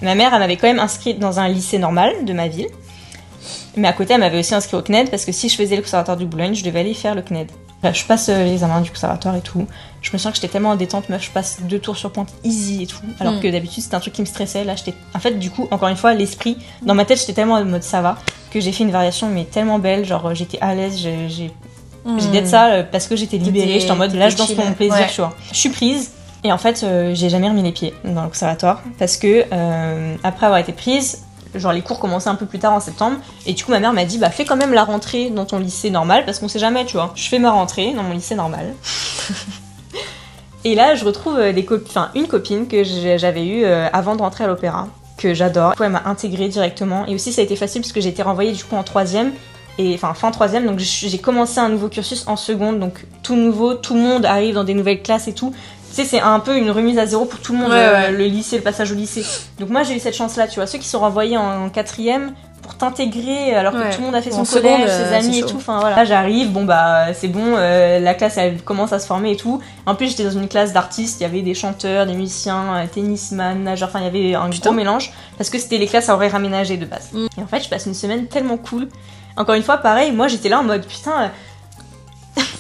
ma mère elle m'avait quand même inscrite dans un lycée normal de ma ville. Mais à côté elle m'avait aussi inscrit au CNED parce que si je faisais le conservatoire du Boulogne, je devais aller faire le CNED. Je passe l'examen du conservatoire et tout. Je me sens que j'étais tellement en détente, meuf, je passe 2 tours sur pointe easy et tout. Alors que d'habitude c'était un truc qui me stressait. Là j'étais. En fait, du coup, encore une fois, l'esprit, dans ma tête j'étais tellement en mode ça va, que j'ai fait une variation mais tellement belle. Genre j'étais à l'aise, j'ai d'être ça parce que j'étais libérée. J'étais en mode là je danse pour mon plaisir, tu vois. Je suis prise. Et en fait, j'ai jamais remis les pieds dans le conservatoire parce que après avoir été prise, genre les cours commençaient un peu plus tard en septembre et du coup ma mère m'a dit fais quand même la rentrée dans ton lycée normal parce qu'on sait jamais, tu vois. Je fais ma rentrée dans mon lycée normal. Et là je retrouve une copine que j'avais eue avant de rentrer à l'opéra, que j'adore. Du coup elle m'a intégrée directement et aussi ça a été facile parce que j'ai été renvoyée du coup en 3e. Et fin 3e, donc j'ai commencé un nouveau cursus en seconde, donc tout nouveau, tout le monde arrive dans des nouvelles classes et tout. Tu sais, c'est un peu une remise à zéro pour tout le monde, le lycée, le passage au lycée. Donc moi j'ai eu cette chance-là, tu vois, ceux qui sont renvoyés en 4e pour t'intégrer alors que tout le monde a fait son collège, ses amis et tout. Enfin voilà. Là j'arrive, c'est bon, la classe elle commence à se former et tout. En plus j'étais dans une classe d'artistes, il y avait des chanteurs, des musiciens, tennisman, nageurs, enfin il y avait un gros mélange parce que c'était les classes à horaires aménagés de base. Et en fait je passe une semaine tellement cool. Encore une fois, pareil, moi j'étais là en mode putain,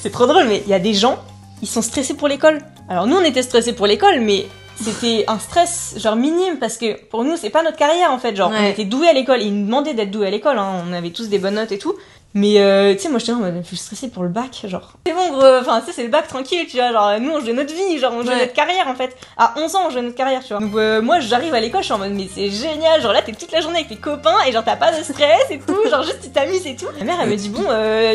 c'est trop drôle, mais il y a des gens, ils sont stressés pour l'école. Alors nous on était stressés pour l'école, mais c'était un stress genre minime parce que pour nous c'est pas notre carrière en fait, genre on était doués à l'école, ils nous demandaient d'être doués à l'école, hein. On avait tous des bonnes notes et tout, mais tu sais moi j'étais là en mode je suis stressée pour le bac, genre c'est bon gros, enfin tu sais c'est le bac tranquille, tu vois, genre nous on joue notre vie, genre on joue notre carrière en fait, à 11 ans on joue notre carrière, tu vois, donc moi j'arrive à l'école je suis en mode mais c'est génial, genre là t'es toute la journée avec tes copains et genre t'as pas de stress et tout, genre juste tu t'amuses et tout. Ma mère elle me dit bon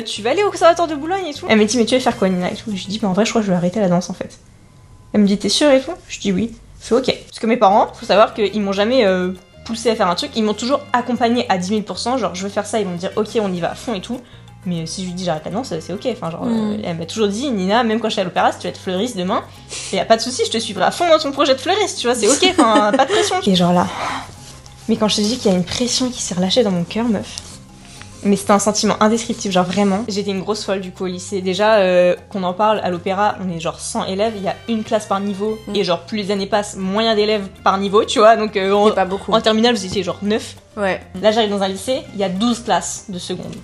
tu vas aller au conservatoire de Boulogne et tout, elle me dit mais tu vas faire quoi Nina et tout, je lui dis bah en vrai je crois que je vais arrêter la danse en fait. Elle me dit t'es sûre et tout, je dis oui. Je fais ok. Parce que mes parents, faut savoir qu'ils m'ont jamais poussé à faire un truc, ils m'ont toujours accompagné à 10 000%, genre je veux faire ça, ils vont me dire ok on y va à fond et tout. Mais si je lui dis j'arrête la danse, c'est ok. Enfin, genre, elle m'a toujours dit Nina, même quand je suis à l'opéra, si tu vas être fleuriste demain, y a pas de souci, je te suivrai à fond dans ton projet de fleuriste, tu vois, c'est ok, enfin pas de pression. Et genre là. Mais quand je te dis qu'il y a une pression qui s'est relâchée dans mon cœur, meuf. Mais c'était un sentiment indescriptible, genre vraiment. J'étais une grosse folle du coup au lycée. Déjà, qu'on en parle, à l'opéra, on est genre 100 élèves, il y a une classe par niveau, et genre plus les années passent, moins il y a d'élèves par niveau, tu vois, donc pas beaucoup. En terminale, vous étiez genre 9. Ouais. Là, j'arrive dans un lycée, il y a 12 classes de seconde.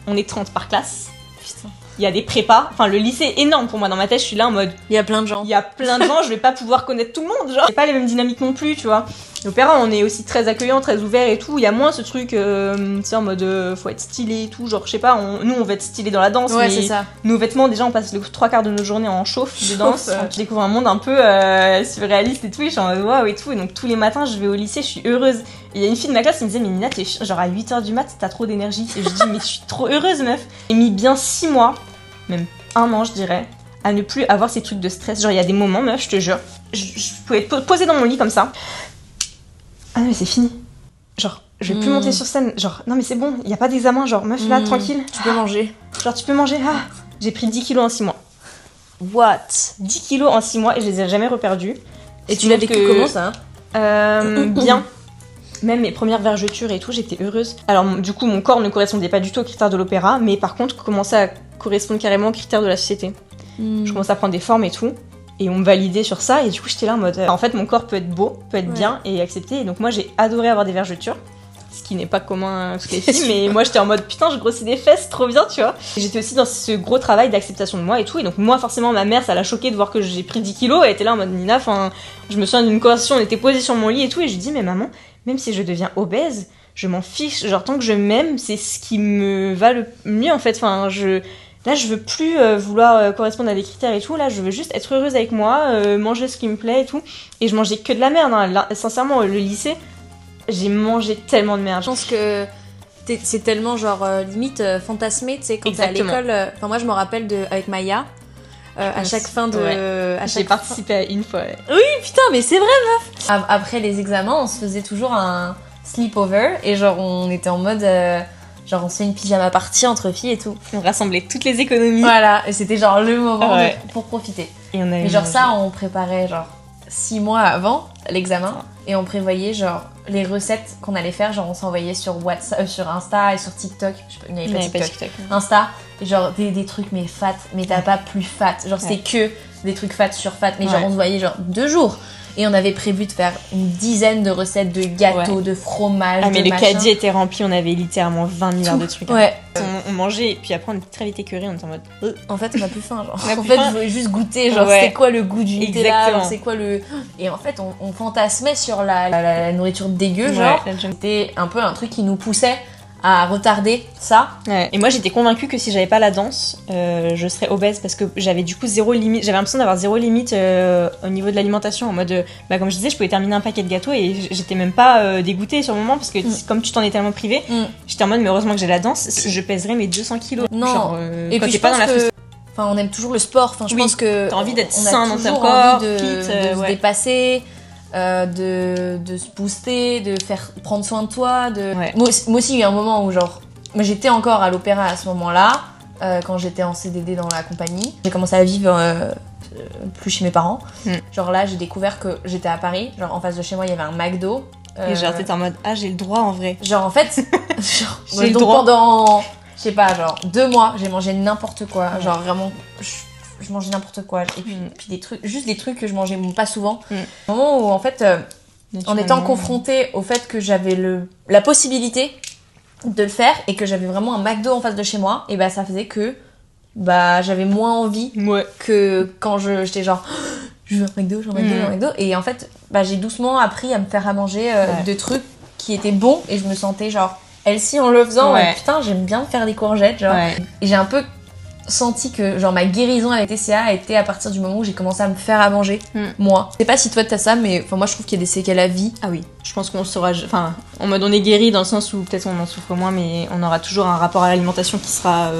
On est 30 par classe. Putain. Il y a des prépas, enfin le lycée est énorme pour moi, dans ma tête je suis là en mode il y a plein de gens, je vais pas pouvoir connaître tout le monde, genre c'est pas les mêmes dynamiques non plus, tu vois. L'opéra on est aussi très accueillant, très ouvert et tout, il y a moins ce truc tu sais en mode faut être stylé et tout, genre je sais pas, nous on va être stylé dans la danse, mais c'est ça. Nos vêtements déjà on passe les 3/4 de nos journées en chauffe de danse, tu découvres un monde un peu surréaliste et tout, et je suis en mode waouh et tout, et donc tous les matins je vais au lycée, je suis heureuse. Et il y a une fille de ma classe qui me disait mais Nina t'es genre à 8h du mat t'as trop d'énergie, et je dis mais je suis trop heureuse meuf. J'ai mis bien 6 mois, même 1 an je dirais, à ne plus avoir ces trucs de stress. Genre il y a des moments meuf, je te jure, je pouvais être posée dans mon lit comme ça. Ah non mais c'est fini. Genre je vais plus monter sur scène, genre non mais c'est bon, il y a pas d'examen, genre meuf là tranquille. Tu peux manger. Genre tu peux manger, j'ai pris 10 kilos en 6 mois. What? 10 kilos en 6 mois et je les ai jamais reperdus. Et tu l'as vécu comment ça? Bien. Même mes premières vergetures et tout, j'étais heureuse. Alors du coup, mon corps ne correspondait pas du tout aux critères de l'opéra, mais par contre, commençait à correspondre carrément aux critères de la société. Je commençais à prendre des formes et tout, et on me validait sur ça, et du coup, j'étais là en mode... en fait, mon corps peut être beau, peut être bien et accepté, et donc moi, j'ai adoré avoir des vergetures, ce qui n'est pas commun à toutes les filles, mais moi, j'étais en mode, putain, je grossis des fesses, trop bien, tu vois. Et j'étais aussi dans ce gros travail d'acceptation de moi et tout, et donc moi, forcément, ma mère, ça l'a choquée de voir que j'ai pris 10 kilos, elle était là en mode, Nina, enfin, je me souviens d'une conversation, on était posés sur mon lit et tout, et je lui dis, mais maman, même si je deviens obèse, je m'en fiche, genre tant que je m'aime, c'est ce qui me va le mieux en fait, enfin là je veux plus vouloir correspondre à des critères et tout, là je veux juste être heureuse avec moi, manger ce qui me plaît et tout, et je mangeais que de la merde, hein. Là, sincèrement le lycée, j'ai mangé tellement de merde. Je pense que c'est tellement genre limite fantasmé, tu sais, quand t'es à l'école, enfin moi je me rappelle avec Maya, à chaque fin de... J'ai participé à une fois. Oui, putain, mais c'est vrai, meuf. Après les examens, on se faisait toujours un sleepover et genre on était en mode... genre on se fait une pyjama party entre filles et tout. On rassemblait toutes les économies. Voilà, et c'était genre le moment pour profiter. Et on avait mais genre ça, on préparait genre 6 mois avant l'examen et on prévoyait genre les recettes qu'on allait faire, genre on s'envoyait sur WhatsApp, sur Insta et sur TikTok. Je sais pas, il n'y avait pas TikTok. Insta, et genre des trucs mais fat, mais t'as pas plus fat. Genre c'était que des trucs fat sur fat, mais genre on se voyait genre 2 jours. Et on avait prévu de faire une dizaine de recettes de gâteaux, de fromage, mais de le caddie était rempli, on avait littéralement 20 milliards de trucs. Ouais. On mangeait, et puis après on était très vite écœurés, on était en mode... En fait on a plus faim, genre. En fait je voulais juste goûter, genre c'est quoi le goût du Nutella, c'est quoi le... Et en fait on fantasmait sur la nourriture dégueu, genre. C'était un peu un truc qui nous poussait à retarder ça. Ouais. Et moi j'étais convaincue que si j'avais pas la danse, je serais obèse parce que j'avais du coup zéro limite. J'avais l'impression d'avoir zéro limite au niveau de l'alimentation. En mode, comme je disais, je pouvais terminer un paquet de gâteaux et j'étais même pas dégoûtée sur le moment parce que comme tu t'en es tellement privé, j'étais en mode mais heureusement que j'ai la danse, je pèserais mes 200 kilos. Non. Genre, et puis je pense que... Enfin, on aime toujours le sport. Enfin, je pense que t'as envie d'être sain dans ton corps, de se dépasser. De se booster, de prendre soin de toi. Moi aussi, il y a eu un moment où genre, moi j'étais encore à l'opéra à ce moment-là, quand j'étais en CDD dans la compagnie. J'ai commencé à vivre plus chez mes parents. Genre là, j'ai découvert que j'étais à Paris. Genre en face de chez moi, il y avait un McDo. Et genre t'étais en mode j'ai le droit en vrai. Genre en fait, j'ai le droit. Pendant, je sais pas, genre 2 mois, j'ai mangé n'importe quoi. Genre vraiment. Je mangeais n'importe quoi, et puis des trucs, juste des trucs que je mangeais pas souvent. Au moment où en fait, en étant confrontée au fait que j'avais la possibilité de le faire et que j'avais vraiment un McDo en face de chez moi, et bah ça faisait que j'avais moins envie que quand j'étais genre je veux un McDo, je veux un McDo, je veux un McDo. Et en fait, bah, j'ai doucement appris à me faire à manger de trucs qui étaient bons et je me sentais genre Elsie en le faisant. Putain, j'aime bien faire des courgettes, genre. Et j'ai un peu senti que genre ma guérison avec TCA a été à partir du moment où j'ai commencé à me faire à manger moi. Je sais pas si toi t'as ça, mais moi je trouve qu'il y a des séquelles à vie. Ah oui, je pense qu'on saura, enfin en mode on est guéri dans le sens où peut-être on en souffre moins, mais on aura toujours un rapport à l'alimentation qui sera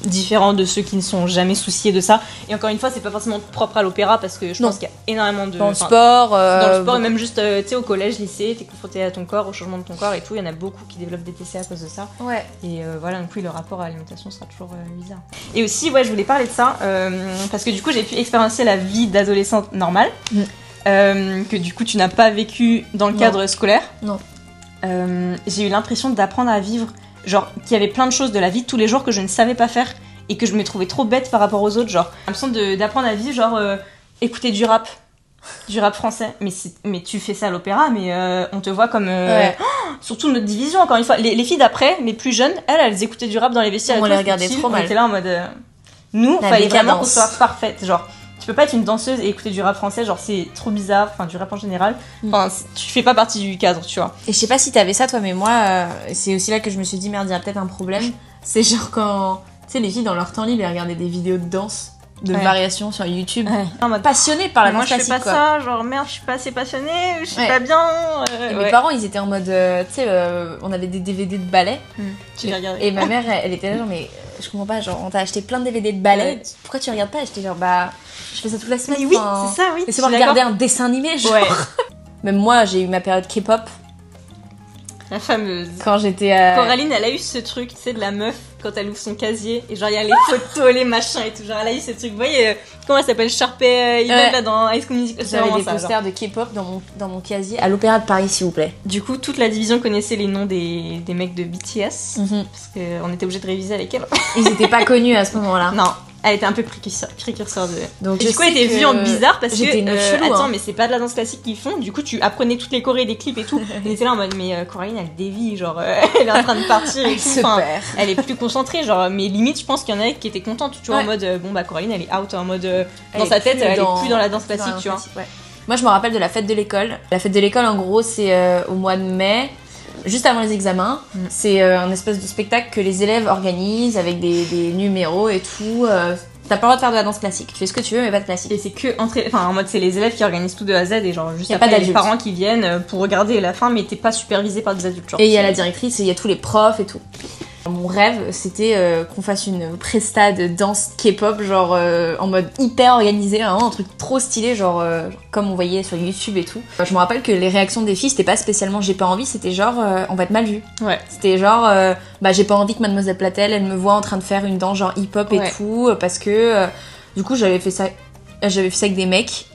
différent de ceux qui ne sont jamais souciés de ça. Et encore une fois, c'est pas forcément propre à l'opéra parce que je pense qu'il y a énormément de dans le sport, et même juste tu sais au collège, lycée, t'es confronté à ton corps, au changement de ton corps et tout. Il y en a beaucoup qui développent des TCA à cause de ça. Et voilà, donc oui, le rapport à l'alimentation sera toujours bizarre. Et aussi, je voulais parler de ça parce que du coup, j'ai pu expérimenter la vie d'adolescente normale. Que du coup tu n'as pas vécu dans le cadre scolaire. Non. J'ai eu l'impression d'apprendre à vivre, genre qu'il y avait plein de choses de la vie de tous les jours que je ne savais pas faire et que je me trouvais trop bête par rapport aux autres. Genre, j'ai l'impression d'apprendre à vivre, genre écouter du rap français. Mais tu fais ça à l'opéra, mais on te voit comme surtout notre division. Encore une fois, les filles d'après, les plus jeunes, elles écoutaient du rap dans les vestiaires. On les regardait trop mal. On était là en mode nous, fallait vraiment qu'on soit parfaite, genre. Tu peux pas être une danseuse et écouter du rap français, genre c'est trop bizarre, enfin du rap en général. Enfin, tu fais pas partie du cadre, tu vois. Et je sais pas si t'avais ça toi, mais moi, c'est aussi là que je me suis dit merde, il y a peut-être un problème. C'est genre quand, tu sais, les filles dans leur temps libre, elles regardaient des vidéos de danse, de variations sur YouTube. En mode passionnées par la danse classique. Moi je fais pas ça, genre merde, je suis pas assez passionnée, je suis pas bien. Et mes parents, ils étaient en mode, tu sais, on avait des DVD de ballet. Tu les regardais. Et ma mère, elle était là genre mais je comprends pas, genre on t'a acheté plein de DVD de ballet, pourquoi tu regardes pas? Et j'étais genre bah je fais ça toute la semaine. Mais oui, c'est ça, oui. Laissez-moi regarder un dessin animé, genre. Même moi, j'ai eu ma période K-pop. La fameuse. Quand j'étais à... Coraline, elle a eu ce truc, tu sais, de la meuf, quand elle ouvre son casier, et genre il y a les photos, les machins et tout. Genre elle a eu ce truc, vous voyez, comment elle s'appelle, Sharpay Evil là dans High School Musical. J'avais des posters de K-pop dans mon casier à l'Opéra de Paris, s'il vous plaît. Du coup, toute la division connaissait les noms des mecs de BTS, parce qu'on était obligés de réviser avec elle. Ils étaient pas connus à ce moment-là. Non. Elle était un peu précurseur de... Donc, et du coup, elle était vue en bizarre parce j'étais que... chelou, attends, mais c'est pas de la danse classique qu'ils font. Du coup, tu apprenais toutes les chorés, des clips et tout. Elle était là en mode, mais Coraline, elle dévie, genre, elle est en train de partir et tout. Enfin, elle est plus concentrée, genre, mais limite, je pense qu'il y en avait qui étaient contentes, tu vois, en mode, bon, bah, Coraline, elle est out, en mode, dans sa tête, elle est plus dans la danse classique, tu vois. Moi, je me rappelle de la fête de l'école. La fête de l'école, en gros, c'est au mois de mai. Juste avant les examens, c'est un espèce de spectacle que les élèves organisent avec des numéros et tout. T'as pas le droit de faire de la danse classique. Tu fais ce que tu veux, mais pas de classique. Et c'est que en mode c'est les élèves qui organisent tout de A à Z et genre juste après les parents qui viennent pour regarder la fin, mais t'es pas supervisé par des adultes. Genre, et il y a la directrice et il y a tous les profs et tout. Mon rêve, c'était qu'on fasse une presta de danse K-pop, genre en mode hyper organisé, vraiment un truc trop stylé, genre comme on voyait sur YouTube et tout. Je me rappelle que les réactions des filles, c'était pas spécialement j'ai pas envie, c'était genre on va être mal vu. C'était genre j'ai pas envie que Mademoiselle Platel, elle me voit en train de faire une danse genre hip-hop et tout, parce que du coup j'avais fait ça avec des mecs.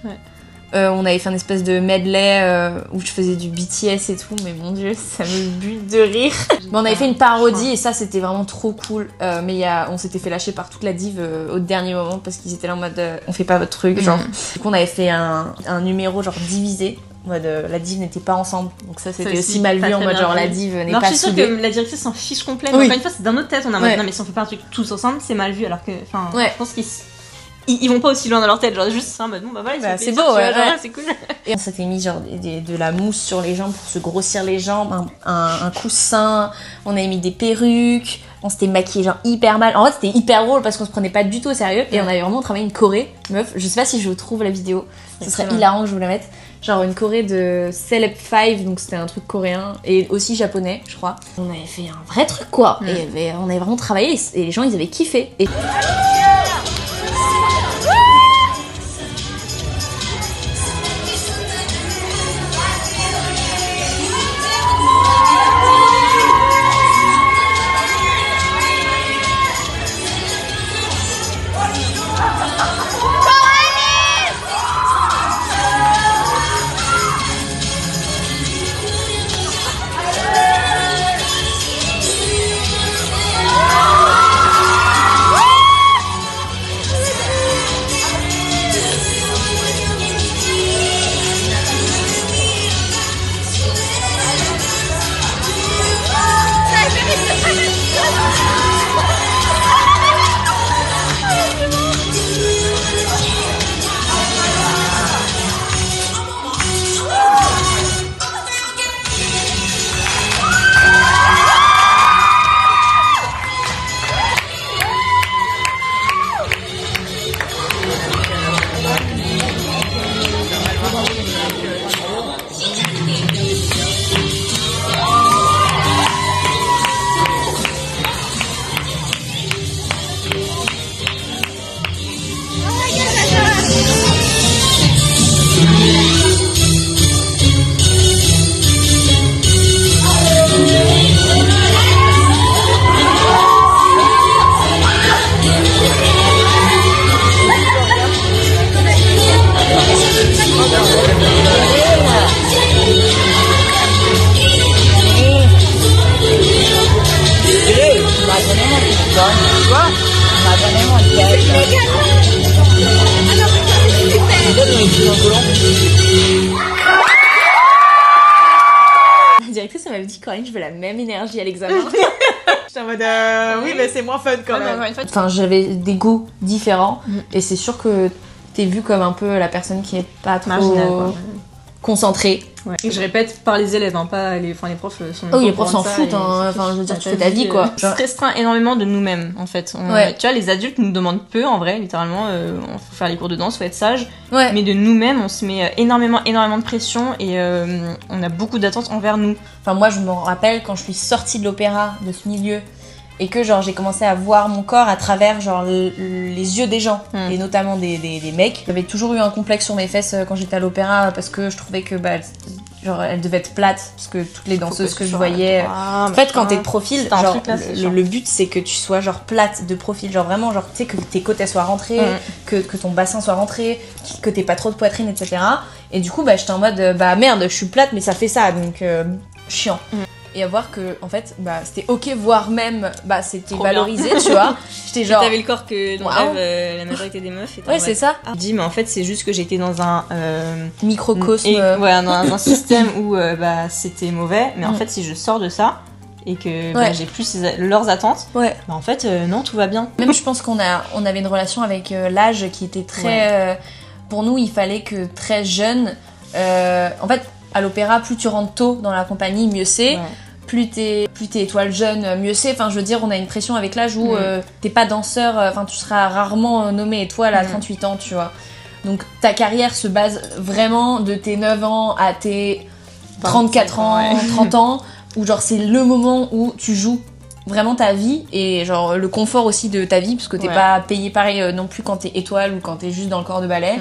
On avait fait une espèce de medley où je faisais du BTS et tout, mais mon dieu, ça me bute de rire. Mais on avait fait une parodie et ça c'était vraiment trop cool. Mais on s'était fait lâcher par toute la div au dernier moment parce qu'ils étaient là en mode on fait pas votre truc, genre. Du coup on avait fait un numéro genre divisé. En mode la div n'était pas ensemble, donc ça c'était aussi mal vu en mode genre la div n'est pas soudée. Je suis sûre que la directrice s'en fiche complètement. Encore une fois, c'est d'un autre tête, on a en mode non, mais si on fait pas un truc tous ensemble, c'est mal vu, alors que je pense qu'ils vont pas aussi loin dans leur tête, genre juste ça en mode bon bah voilà, c'est beau, c'est cool. Et on s'était mis genre de la mousse sur les jambes pour se grossir les jambes, un coussin, on avait mis des perruques, on s'était maquillé genre hyper mal. En fait c'était hyper drôle parce qu'on se prenait pas du tout au sérieux et on avait vraiment travaillé une choré, meuf, je sais pas si je vous trouve la vidéo, ce serait hilarant que je vous la mette. Genre une choré de Celeb 5, donc c'était un truc coréen et aussi japonais, je crois. On avait fait un vrai truc quoi, et on avait vraiment travaillé et les gens ils avaient kiffé. Et... vraiment un gage. La directrice elle m'avait dit Corinne, je veux la même énergie à l'examen. J'étais en mode oui mais c'est moins fun quand même. Enfin j'avais des goûts différents et c'est sûr que t'es vue comme un peu la personne qui est pas trop marginale, concentrée. Ouais. Et je répète par les élèves, hein, pas les profs sont. Oh, les profs s'en foutent, hein. Enfin, je veux dire, tu fais ta vie, quoi. On se restreint énormément de nous-mêmes, en fait. Tu vois, les adultes nous demandent peu, en vrai, littéralement. Faut faire les cours de danse, faut être sage. Ouais. Mais de nous-mêmes, on se met énormément de pression et on a beaucoup d'attentes envers nous. Enfin, moi, je me rappelle quand je suis sortie de l'opéra, de ce milieu, et que genre j'ai commencé à voir mon corps à travers genre les yeux des gens et notamment des mecs. J'avais toujours eu un complexe sur mes fesses quand j'étais à l'opéra parce que je trouvais que genre elles devaient être plates parce que toutes les danseuses que je voyais en fait quand t'es de profil genre le but c'est que tu sois genre plate de profil, genre vraiment genre tu sais que tes côtes elles soient rentrées, que ton bassin soit rentré, que t'aies pas trop de poitrine, etc. Et du coup j'étais en mode merde je suis plate mais ça fait ça donc chiant. Et à voir que en fait c'était ok, voire même c'était trop valorisé bien. Tu vois, j'étais genre t'avais le corps que dans rêve la majorité des meufs. Ouais c'est ça. Je dis mais en fait c'est juste que j'étais dans un microcosme dans un système où c'était mauvais, mais en fait si je sors de ça et que j'ai plus leurs attentes, en fait non, tout va bien. Même je pense qu'on avait une relation avec l'âge qui était très pour nous il fallait que très jeune en fait à l'opéra, plus tu rentres tôt dans la compagnie, mieux c'est. Plus t'es étoile jeune, mieux c'est. Enfin, je veux dire, on a une pression avec l'âge où t'es pas danseur, enfin, tu seras rarement nommé étoile à 38 ans, tu vois. Donc, ta carrière se base vraiment de tes 9 ans à tes 34 ans, 30 ans, où genre, c'est le moment où tu joues vraiment ta vie et genre le confort aussi de ta vie, parce que t'es pas payé pareil non plus quand t'es étoile ou quand t'es juste dans le corps de ballet.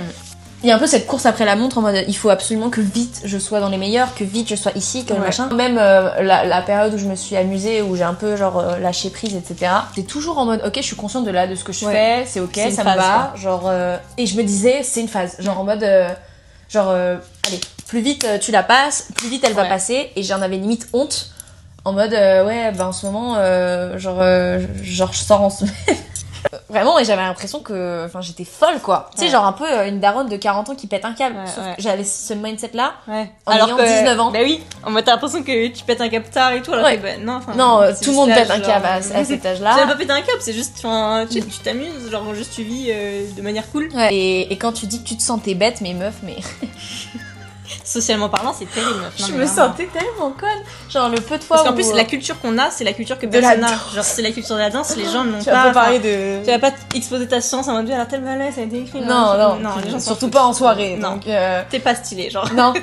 Il y a un peu cette course après la montre en mode il faut absolument que vite je sois dans les meilleurs, que vite je sois ici, que machin. Même la période où je me suis amusée, où j'ai un peu genre lâché prise, etc. C'est toujours en mode ok je suis consciente de ce que je fais, c'est ok, ça me va. Genre, et je me disais c'est une phase, genre en mode allez, plus vite tu la passes, plus vite elle va passer. Et j'en avais limite honte en mode en ce moment genre je sors en semaine. Vraiment, et j'avais l'impression que j'étais folle quoi. Tu sais, genre un peu une daronne de 40 ans qui pète un câble. J'avais ce mindset là en ayant 19 ans. Bah oui, en mode t'as l'impression que tu pètes un câble tard et tout, alors que non, tout le monde pète un câble à cet âge là. Tu n'as pas pété un câble, c'est juste tu t'amuses, genre juste tu vis de manière cool. Et quand tu dis que tu te sentais bête, mais meuf, mais socialement parlant, c'est terrible. Je me sentais tellement conne. Genre le peu de fois parce qu'en plus la culture qu'on a, c'est la culture que personne n'a. Genre c'est la culture de la danse, les gens n'ont pas parler de tu vas pas exposer ta science en mode alors tel ballet ça a été écrit. Non, les gens surtout pas en soirée. Non. Donc t'es pas stylé genre. Non.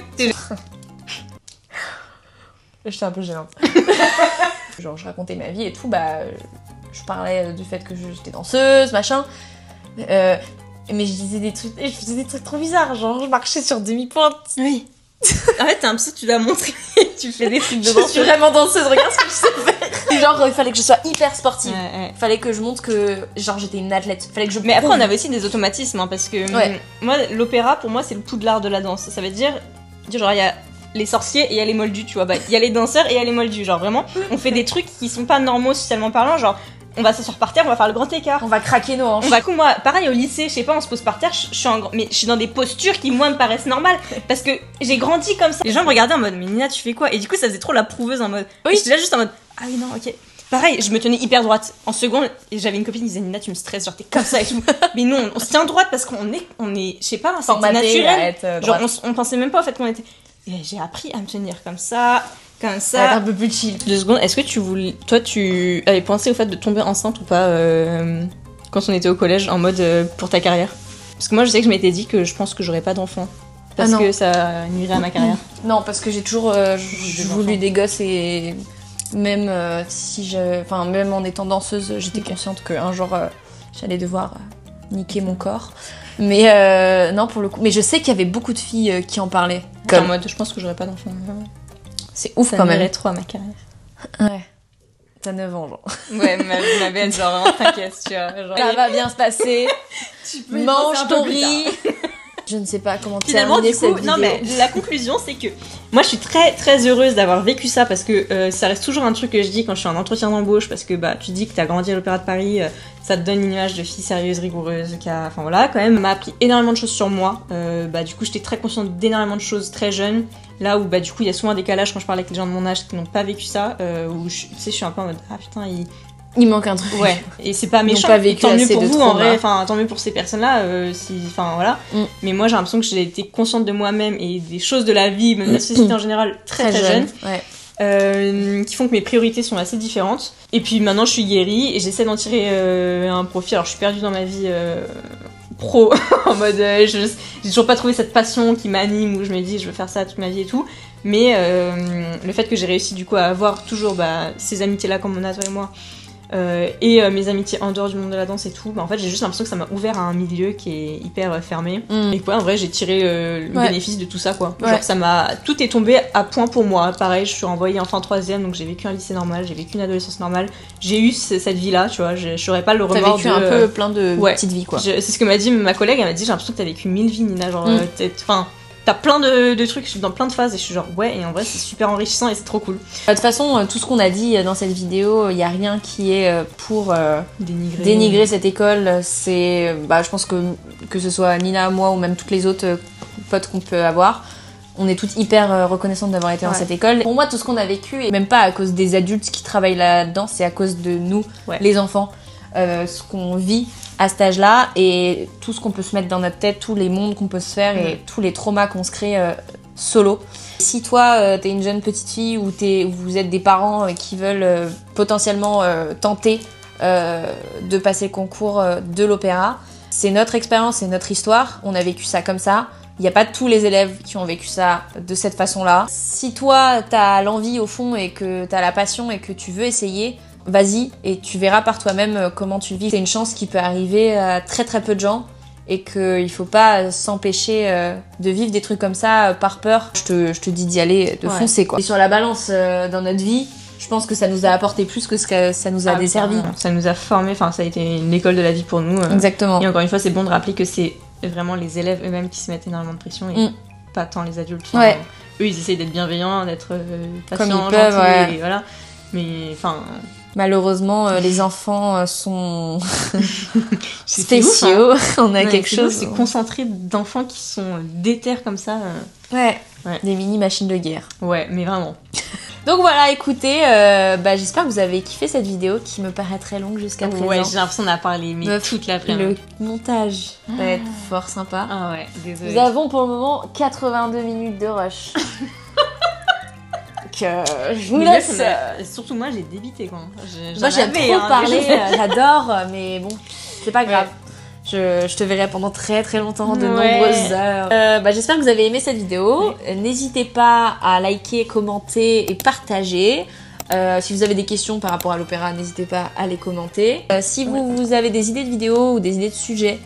J'étais un peu gênante. Genre je racontais ma vie et tout, je parlais du fait que j'étais danseuse, machin. Mais je disais des trucs, je faisais des trucs trop bizarres, genre je marchais sur demi-pointe. Oui. En fait, t'as l'impression que tu dois montrer, tu fais des trucs de danseuse. Je suis vraiment danseuse, regarde ce que je sais faire. Genre, il fallait que je sois hyper sportive. Il fallait que je montre que, genre, j'étais une athlète. Fallait que je. Mais après, on avait aussi des automatismes, hein, parce que moi, l'opéra, pour moi, c'est le poudlard de la danse. Ça veut dire genre, il y a les sorciers et il y a les moldus, tu vois. Il y a les danseurs et il y a les moldus. Genre, vraiment, on fait des trucs qui sont pas normaux socialement parlant, genre. On va s'asseoir par terre, on va faire le grand écart. On va craquer nos hanches. Du coup, moi, pareil au lycée, je sais pas, on se pose par terre, mais je suis dans des postures qui, moi, me paraissent normales. Parce que j'ai grandi comme ça. Les gens me regardaient en mode, mais Nina, tu fais quoi? Et du coup, ça faisait trop la prouveuse en mode. Oui. J'étais là juste en mode, ah oui, non, ok. Pareil, je me tenais hyper droite. En seconde, et j'avais une copine qui disait, Nina, tu me stresses, genre t'es comme ça et tout. Mais non, on se tient droite parce qu'on est, je sais pas, c'est naturel. Genre, on pensait même pas au fait qu'on était. Et j'ai appris à me tenir comme ça. Comme ça. Être un peu plus chill. 2 secondes, est-ce que tu avais pensé au fait de tomber enceinte ou pas quand on était au collège en mode pour ta carrière? Parce que moi je sais que je m'étais dit que je pense que j'aurais pas d'enfant parce que ça nuirait à ma carrière. Non, parce que j'ai toujours voulu des gosses et même même en étant danseuse, j'étais consciente qu'un jour j'allais devoir niquer mon corps. Mais non, pour le coup, mais je sais qu'il y avait beaucoup de filles qui en parlaient. En mode je pense que j'aurais pas d'enfant. C'est ouf ça quand même. Ça trop à ma carrière. Ouais. T'as 9 ans, genre. Ouais, ma belle, genre, t'inquiète, tu vois. Genre, ça va bien se passer. Tu peux mange ton riz. Je ne sais pas comment Finalement, terminer du coup, cette vidéo. non mais la conclusion c'est que moi je suis très très heureuse d'avoir vécu ça parce que ça reste toujours un truc que je dis quand je suis en entretien d'embauche parce que bah tu dis que t'as grandi à l'Opéra de Paris, ça te donne une image de fille sérieuse, rigoureuse, qui a, enfin voilà, quand même m'a appris énormément de choses sur moi. Bah du coup j'étais très consciente d'énormément de choses très jeune. Là où bah du coup il y a souvent un décalage quand je parle avec les gens de mon âge qui n'ont pas vécu ça, où tu sais je suis un peu en mode ah putain il manque un truc. Ouais, et c'est pas méchant, pas vécu tant mieux assez pour de vous en trauma. vrai, enfin tant mieux pour ces personnes-là, enfin voilà. Mais moi j'ai l'impression que j'ai été consciente de moi-même et des choses de la vie, même de la société en général, très jeune. Ouais. Qui font que mes priorités sont assez différentes. Et puis maintenant je suis guérie et j'essaie d'en tirer un profit. Alors je suis perdue dans ma vie pro, en mode j'ai toujours pas trouvé cette passion qui m'anime où je me dis je veux faire ça toute ma vie et tout. Mais le fait que j'ai réussi du coup à avoir toujours ces amitiés-là comme on a toi et moi, et mes amitiés en dehors du monde de la danse et tout, en fait j'ai juste l'impression que ça m'a ouvert à un milieu qui est hyper fermé et quoi en vrai j'ai tiré le bénéfice de tout ça quoi. Genre ça m'a, tout est tombé à point pour moi. Pareil, je suis renvoyée en fin 3ème, donc j'ai vécu un lycée normal, j'ai vécu une adolescence normale, j'ai eu cette vie là, tu vois, je n'aurais pas le remords. T'as vécu un peu plein de petites vies quoi. C'est ce que m'a dit ma collègue, elle m'a dit j'ai l'impression que t'as vécu 1000 vies Nina, genre t'as plein de trucs dans plein de phases et je suis genre ouais, et en vrai c'est super enrichissant et c'est trop cool. De toute façon, tout ce qu'on a dit dans cette vidéo, il n'y a rien qui est pour dénigrer cette école. C'est, je pense que ce soit Nina, moi ou même toutes les autres potes qu'on peut avoir, on est toutes hyper reconnaissantes d'avoir été dans cette école. Pour moi, tout ce qu'on a vécu, et même pas à cause des adultes qui travaillent là-dedans, c'est à cause de nous, les enfants, ce qu'on vit à cet âge-là et tout ce qu'on peut se mettre dans notre tête, tous les mondes qu'on peut se faire et tous les traumas qu'on se crée solo. Si toi, t'es une jeune petite fille ou vous êtes des parents qui veulent potentiellement tenter de passer le concours de l'opéra, c'est notre expérience, c'est notre histoire, on a vécu ça comme ça. Il n'y a pas tous les élèves qui ont vécu ça de cette façon-là. Si toi, t'as l'envie au fond et que t'as la passion et que tu veux essayer, vas-y et tu verras par toi-même comment tu le vis. C'est une chance qui peut arriver à très très peu de gens et qu'il faut pas s'empêcher de vivre des trucs comme ça par peur. Je te dis d'y aller, de foncer quoi. Et sur la balance dans notre vie, je pense que ça nous a apporté plus que ce que ça nous a desservi. Ça nous a formés, enfin ça a été une école de la vie pour nous. Exactement. Et encore une fois, c'est bon de rappeler que c'est vraiment les élèves eux-mêmes qui se mettent énormément de pression et pas tant les adultes. Enfin, eux, ils essayent d'être bienveillants, d'être patients, comme ils peuvent, gentils, et voilà. Mais enfin... Malheureusement, les enfants sont spéciaux. On a quelque chose. C'est concentré d'enfants qui sont déter comme ça. Ouais. Des mini machines de guerre. Ouais, mais vraiment. Donc voilà, écoutez, j'espère que vous avez kiffé cette vidéo qui me paraît très longue jusqu'à présent. Ouais, j'ai l'impression d'en parler, mais toute la vraie. Le montage va être fort sympa. Ah ouais, désolé. Nous avons pour le moment 82 minutes de rush. Je vous laisse. Surtout moi, j'ai débité quoi. Moi j'aime trop parler, j'adore, mais bon, c'est pas grave. Je te verrai pendant très très longtemps, de nombreuses heures. J'espère que vous avez aimé cette vidéo. N'hésitez pas à liker, commenter et partager. Si vous avez des questions par rapport à l'opéra, n'hésitez pas à les commenter. Si vous avez des idées de vidéos ou des idées de sujets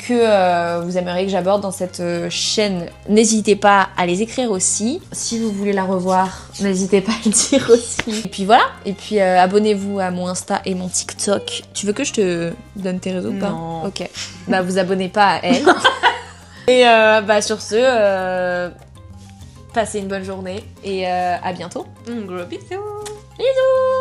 que vous aimeriez que j'aborde dans cette chaîne, n'hésitez pas à les écrire aussi. Si vous voulez la revoir, n'hésitez pas à le dire aussi. Et puis voilà, et puis abonnez-vous à mon Insta et mon TikTok. Tu veux que je te donne tes réseaux ou pas? Non. Ok. Vous abonnez pas à elle. Et sur ce, passez une bonne journée et à bientôt. Gros bisous. Bisous.